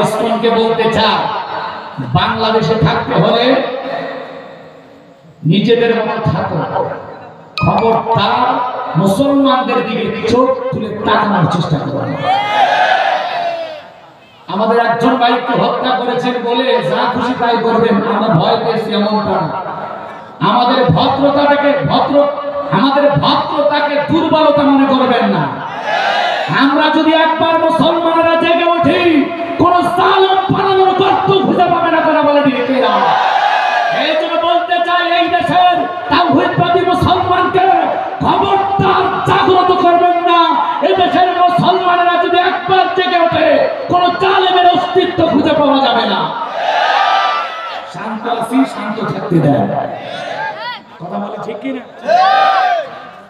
ইসকনকে বলতে চাই, বাংলাদেশে থাকতে হলে নিজেদের মতো থাকো, খবরদার মুসলমানদের দিকে চোখ তুলে তাকানোর চেষ্টা করো না। আমাদের একজন ভাইকে হত্যা করেছেন বলে যা খুশি তাই করবেন, আমরা ভয় পেয়েছি এমনটা না। আমাদের ভদ্রতাকে দুর্বলতা মনে করবেন না। আমরা যদি একবার মুসলমানেরা জেগে উঠি, কোন সালাম বানানোর গর্ত খুঁজে পাবে না। কথা বলে দিকে না, এই জন্য বলতে চাই এই দেশের তাওহীদবাদী মুসলমানকে খবরদার জাগ্রত করবেন না। এই দেশের মুসলমানেরা যদি একবার জেগে ওঠে, কোন জালেমের অস্তিত্ব খুঁজে পাওয়া যাবে না। শান্ত আছি, শান্ত থাকতে দেন। কথা বলে ঠিক কি না?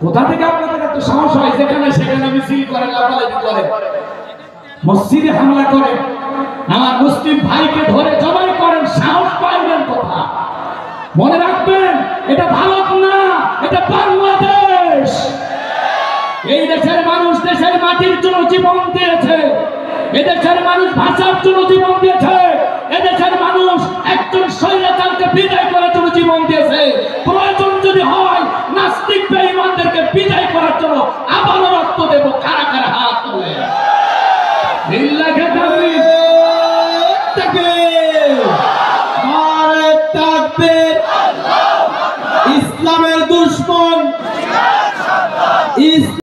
কোথা থেকে আপনাদের এত সাহস হয় যেখানে সেখানে মিছিল করে, লাফালাফি করে, মসজিদে হামলা করে, আমার মুসলিম ভাইকে ধরে জবাই করেন? সাহস পাইবেন কোথা? মনে রাখবেন, এটা ভারত না, এটা বাংলাদেশ। এই দেশের মানুষ দেশের মাটির জন্য জীবন দিয়েছে, এদেশের মানুষ ভাষার জন্য জীবন দিয়েছে, এদেশের মানুষ একজন স্বৈরাচারকে বিদায় করার জন্য জীবন দিয়েছে। প্রয়োজন যদি হয় নাস্তিক